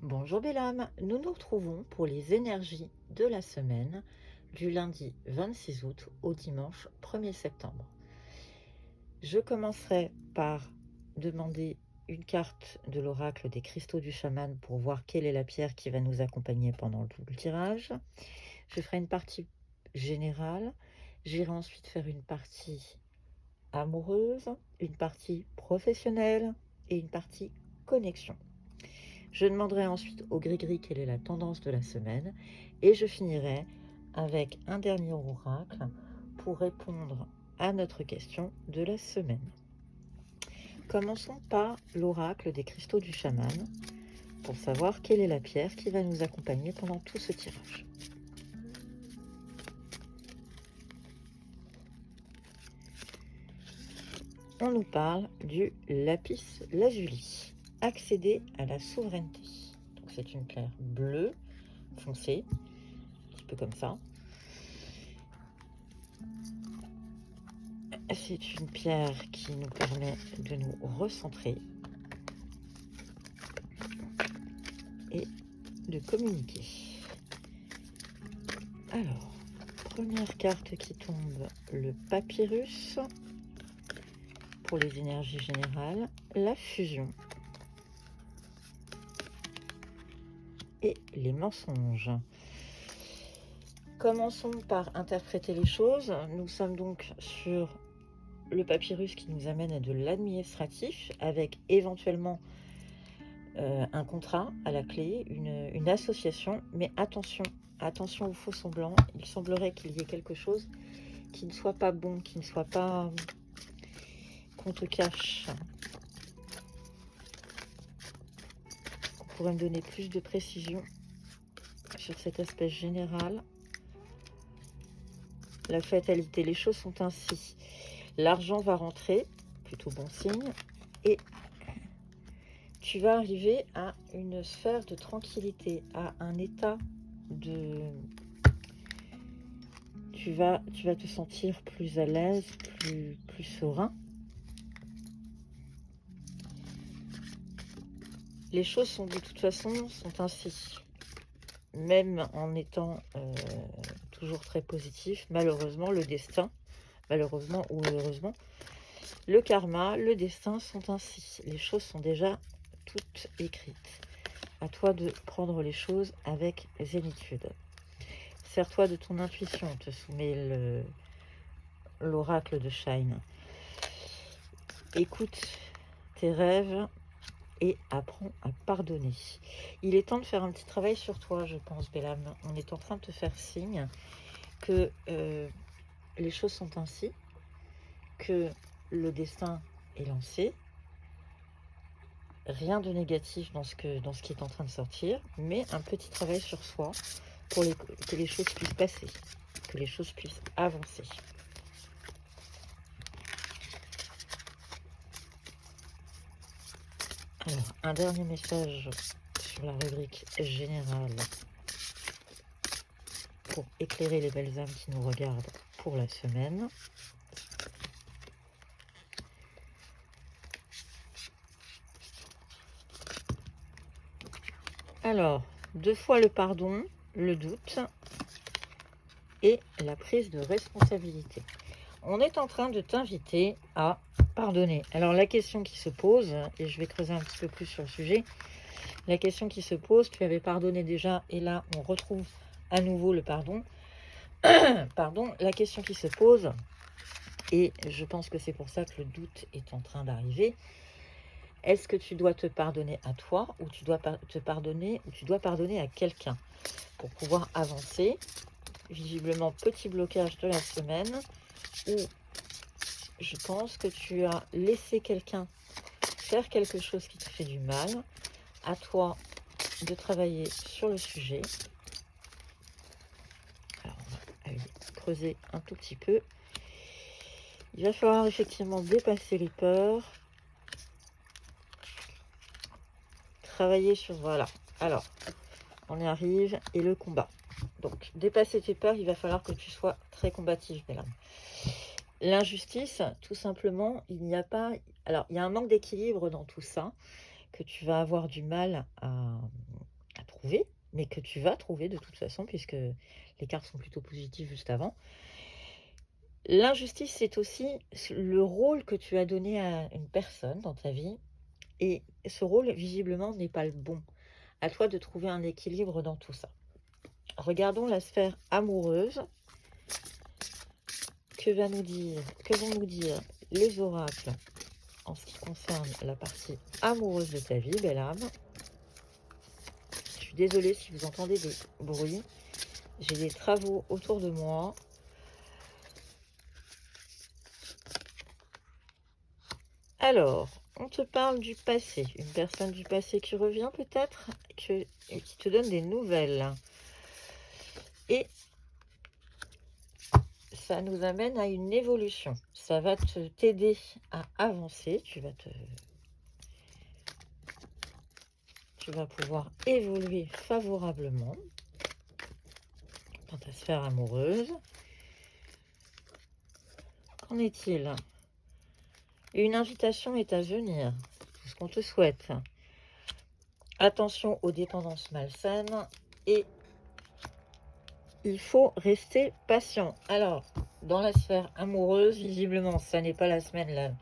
Bonjour belle âme, nous nous retrouvons pour les énergies de la semaine du lundi 26 août au dimanche 1er septembre. Je commencerai par demander une carte de l'oracle des cristaux du chaman pour voir quelle est la pierre qui va nous accompagner pendant tout le tirage. Je ferai une partie générale, j'irai ensuite faire une partie amoureuse, une partie professionnelle et une partie connexion. Je demanderai ensuite au gris-gris quelle est la tendance de la semaine et je finirai avec un dernier oracle pour répondre à notre question de la semaine. Commençons par l'oracle des cristaux du chaman pour savoir quelle est la pierre qui va nous accompagner pendant tout ce tirage. On nous parle du lapis lazuli, accéder à la souveraineté. Donc c'est une pierre bleue foncée, un petit peu comme ça. C'est une pierre qui nous permet de nous recentrer et de communiquer. Alors, première carte qui tombe, le papyrus. Pour les énergies générales, la fusion et les mensonges. Commençons par interpréter les choses. Nous sommes donc sur le papyrus qui nous amène à de l'administratif avec éventuellement un contrat à la clé, une association, mais attention aux faux semblants. Il semblerait qu'il y ait quelque chose qui ne soit pas bon, qui ne soit pas qu'on te cache. On pourrait me donner plus de précision sur cet aspect général. La fatalité, les choses sont ainsi. L'argent va rentrer, plutôt bon signe, et tu vas arriver à une sphère de tranquillité, à un état de... Tu vas te sentir plus à l'aise, plus serein. Les choses sont de toute façon sont ainsi. Même en étant toujours très positif, malheureusement, le destin, malheureusement ou heureusement, le karma, le destin sont ainsi. Les choses sont déjà toutes écrites. À toi de prendre les choses avec zénitude. Sers-toi de ton intuition, te soumet l'oracle de Shine. Écoute tes rêves et apprends à pardonner. Il est temps de faire un petit travail sur toi, je pense, belle âme. On est en train de te faire signe que les choses sont ainsi, que le destin est lancé. Rien de négatif dans ce qui est en train de sortir, mais un petit travail sur soi pour que les choses puissent passer, que les choses puissent avancer. Alors, un dernier message sur la rubrique générale pour éclairer les belles âmes qui nous regardent pour la semaine. Alors, 2 fois le pardon, le doute et la prise de responsabilité. On est en train de t'inviter à pardonner. Alors la question qui se pose, et je vais creuser un petit peu plus sur le sujet, la question qui se pose, tu avais pardonné déjà et là on retrouve à nouveau le pardon. Pardon, la question qui se pose, et je pense que c'est pour ça que le doute est en train d'arriver, est-ce que tu dois te pardonner à toi ou tu dois te pardonner ou tu dois pardonner à quelqu'un pour pouvoir avancer? Visiblement, petit blocage de la semaine où je pense que tu as laissé quelqu'un faire quelque chose qui te fait du mal. À toi de travailler sur le sujet. Alors, on va aller creuser un tout petit peu. Il va falloir effectivement dépasser les peurs. Travailler sur... Voilà. Alors, on y arrive. Et le combat. Donc, dépasser tes peurs, il va falloir que tu sois très combatif, belle âme. L'injustice, tout simplement, il n'y a pas... Alors, il y a un manque d'équilibre dans tout ça que tu vas avoir du mal trouver, mais que tu vas trouver de toute façon, puisque les cartes sont plutôt positives juste avant. L'injustice, c'est aussi le rôle que tu as donné à une personne dans ta vie, et ce rôle, visiblement, n'est pas le bon. À toi de trouver un équilibre dans tout ça. Regardons la sphère amoureuse. Que vont nous dire les oracles en ce qui concerne la partie amoureuse de ta vie, belle âme? Je suis désolée si vous entendez des bruits. J'ai des travaux autour de moi. Alors, on te parle du passé. Une personne du passé qui revient peut-être, et qui te donne des nouvelles. Et ça nous amène à une évolution. Ça va t'aider à avancer. Tu vas pouvoir évoluer favorablement dans ta sphère amoureuse. Qu'en est-il? Une invitation est à venir. C'est ce qu'on te souhaite. Attention aux dépendances malsaines et il faut rester patient. Alors, dans la sphère amoureuse, visiblement, ça n'est pas la semaine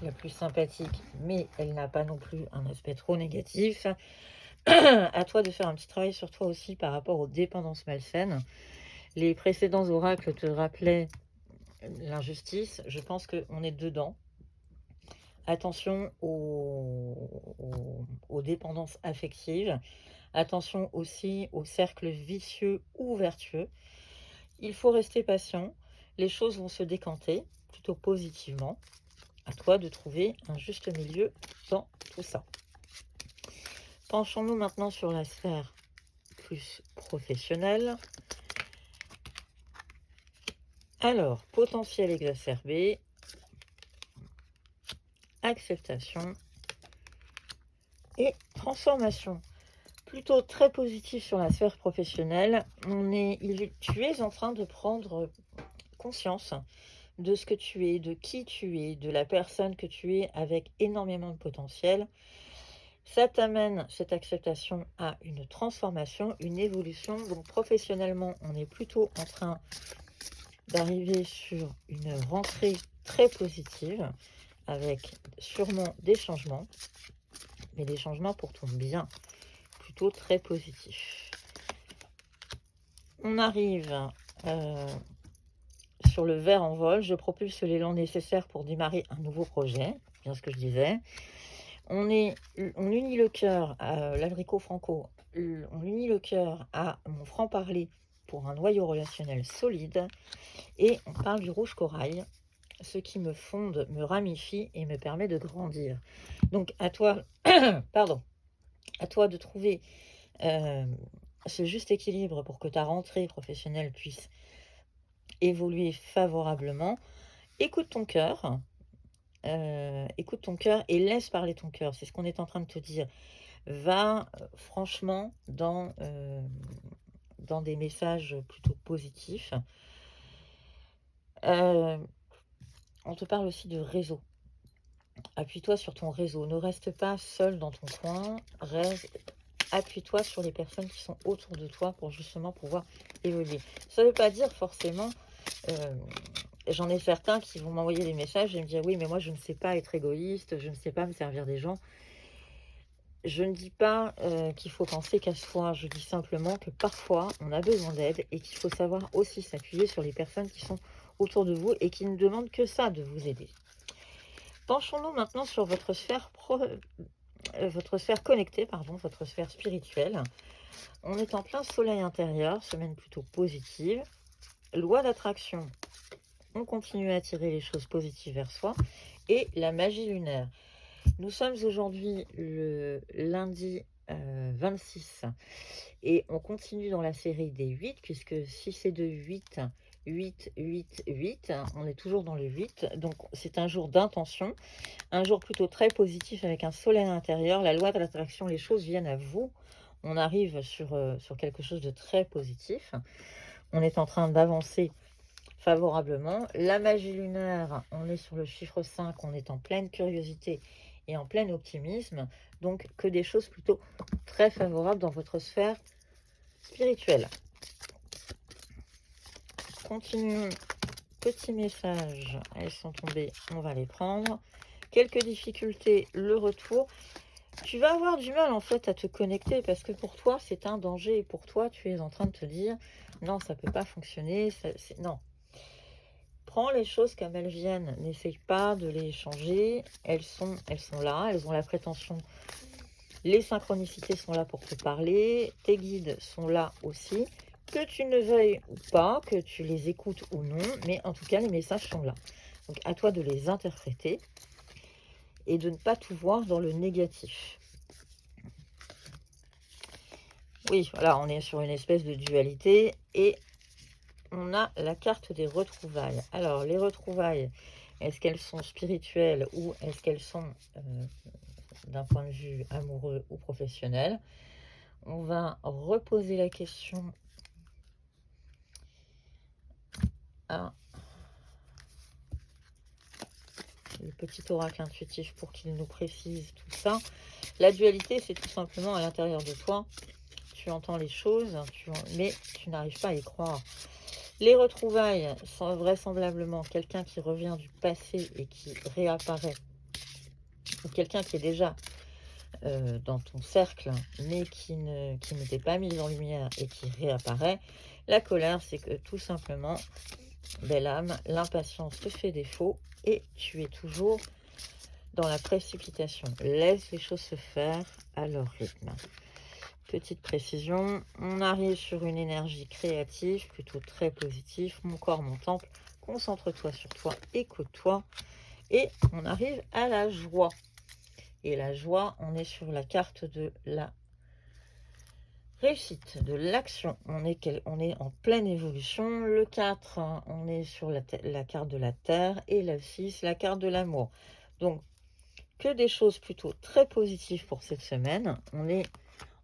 la plus sympathique, mais elle n'a pas non plus un aspect trop négatif. À toi de faire un petit travail sur toi aussi par rapport aux dépendances malsaines. Les précédents oracles te rappelaient l'injustice. Je pense qu'on est dedans. Attention aux dépendances affectives. Attention aussi aux cercles vicieux ou vertueux. Il faut rester patient. Les choses vont se décanter plutôt positivement. À toi de trouver un juste milieu dans tout ça. Penchons-nous maintenant sur la sphère plus professionnelle. Alors, potentiel exacerbé, acceptation et transformation. Plutôt très positif sur la sphère professionnelle. Tu es en train de prendre conscience de ce que tu es, de qui tu es, de la personne que tu es avec énormément de potentiel. Ça t'amène, cette acceptation, à une transformation, une évolution. Donc professionnellement, on est plutôt en train d'arriver sur une rentrée très positive avec sûrement des changements, mais des changements pour ton bien, plutôt très positifs. On arrive sur le ver en vol. Je propulse l'élan nécessaire pour démarrer un nouveau projet, bien ce que je disais. On unit le cœur à l'abricot franco, on unit le cœur à mon franc-parler pour un noyau relationnel solide, et on parle du rouge corail, ce qui me fonde, me ramifie et me permet de grandir. Donc à toi, pardon, à toi de trouver ce juste équilibre pour que ta rentrée professionnelle puisse évoluer favorablement. Écoute ton cœur. Écoute ton cœur et laisse parler ton cœur. C'est ce qu'on est en train de te dire. Va franchement dans des messages plutôt positifs. On te parle aussi de réseau. Appuie-toi sur ton réseau. Ne reste pas seul dans ton coin. Appuie-toi sur les personnes qui sont autour de toi pour justement pouvoir évoluer. Ça ne veut pas dire forcément... J'en ai certains qui vont m'envoyer des messages et me dire: oui, mais moi je ne sais pas être égoïste, je ne sais pas me servir des gens. Je ne dis pas qu'il faut penser qu'à soi, je dis simplement que parfois on a besoin d'aide et qu'il faut savoir aussi s'appuyer sur les personnes qui sont autour de vous et qui ne demandent que ça, de vous aider. Penchons-nous maintenant sur votre sphère connectée, votre sphère spirituelle. On est en plein soleil intérieur, semaine plutôt positive. Loi d'attraction. On continue à attirer les choses positives vers soi. Et la magie lunaire. Nous sommes aujourd'hui le lundi 26 et on continue dans la série des 8, puisque si c'est de 8, 8, 8, 8, on est toujours dans le 8. Donc c'est un jour d'intention, un jour plutôt très positif avec un soleil intérieur. La loi de l'attraction, les choses viennent à vous. On arrive sur quelque chose de très positif. On est en train d'avancer favorablement. La magie lunaire, on est sur le chiffre 5, on est en pleine curiosité et en plein optimisme, donc que des choses plutôt très favorables dans votre sphère spirituelle. Continuons. Petits messages, elles sont tombées, on va les prendre. Quelques difficultés, le retour. Tu vas avoir du mal en fait à te connecter parce que pour toi c'est un danger. Pour toi tu es en train de te dire non, ça peut pas fonctionner. Non. Prends les choses comme elles viennent. N'essaye pas de les changer. Elles sont là. Elles ont la prétention. Les synchronicités sont là pour te parler. Tes guides sont là aussi. Que tu ne veuilles ou pas, que tu les écoutes ou non, mais en tout cas, les messages sont là. Donc, à toi de les interpréter et de ne pas tout voir dans le négatif. Oui, voilà, on est sur une espèce de dualité et on a la carte des retrouvailles. Alors, les retrouvailles, est-ce qu'elles sont spirituelles ou est-ce qu'elles sont d'un point de vue amoureux ou professionnel? On va reposer la question à le petit oracle intuitif pour qu'il nous précise tout ça. La dualité, c'est tout simplement à l'intérieur de toi. Tu entends les choses, mais tu n'arrives pas à y croire. Les retrouvailles sont vraisemblablement quelqu'un qui revient du passé et qui réapparaît. Ou quelqu'un qui est déjà dans ton cercle, mais qui ne t'est pas mis en lumière et qui réapparaît. La colère, c'est que tout simplement, belle âme, l'impatience te fait défaut et tu es toujours dans la précipitation. Laisse les choses se faire à leur rythme. Petite précision, on arrive sur une énergie créative, plutôt très positive. Mon corps, mon temple, concentre-toi sur toi, écoute-toi. Et on arrive à la joie. Et la joie, on est sur la carte de la réussite, de l'action. On est en pleine évolution. Le 4, hein, on est sur la carte de la terre. Et la 6, la carte de l'amour. Donc, que des choses plutôt très positives pour cette semaine.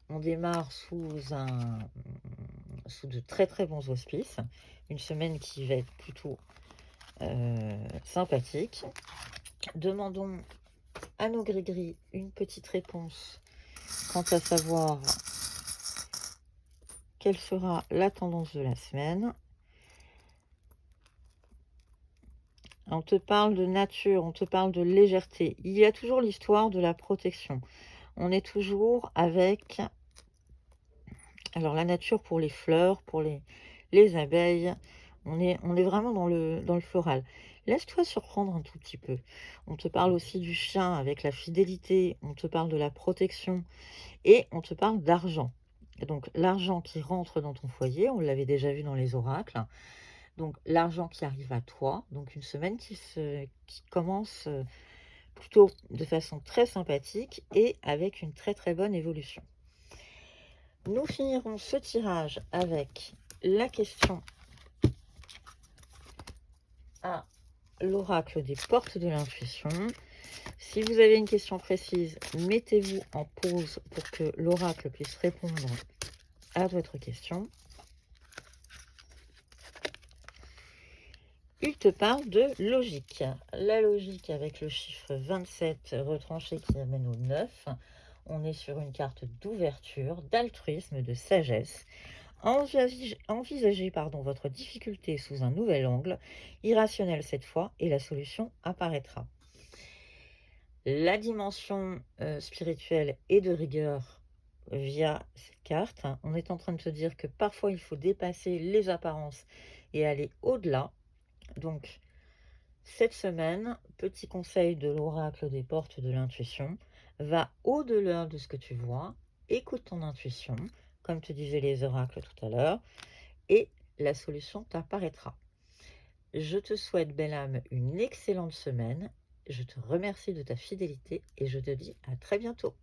On démarre sous de très très bons auspices. Une semaine qui va être plutôt sympathique. Demandons à nos gris-gris une petite réponse quant à savoir quelle sera la tendance de la semaine. On te parle de nature, on te parle de légèreté. Il y a toujours l'histoire de la protection. On est toujours avec alors la nature pour les fleurs, pour les abeilles. On est vraiment dans le floral. Laisse-toi surprendre un tout petit peu. On te parle aussi du chien avec la fidélité. On te parle de la protection. Et on te parle d'argent. Donc l'argent qui rentre dans ton foyer, on l'avait déjà vu dans les oracles. Donc l'argent qui arrive à toi. Donc une semaine qui commence plutôt de façon très sympathique et avec une très très bonne évolution. Nous finirons ce tirage avec la question à l'oracle des portes de l'intuition. Si vous avez une question précise, mettez-vous en pause pour que l'oracle puisse répondre à votre question. Il te parle de logique. La logique avec le chiffre 27 retranché qui amène au 9. On est sur une carte d'ouverture, d'altruisme, de sagesse. Envisagez votre difficulté sous un nouvel angle, irrationnel cette fois, et la solution apparaîtra. La dimension spirituelle et de rigueur via cette carte. On est en train de te dire que parfois il faut dépasser les apparences et aller au-delà. Donc, cette semaine, petit conseil de l'oracle des portes de l'intuition, va au-delà de ce que tu vois, écoute ton intuition, comme te disaient les oracles tout à l'heure, et la solution t'apparaîtra. Je te souhaite, belle âme, une excellente semaine. Je te remercie de ta fidélité et je te dis à très bientôt.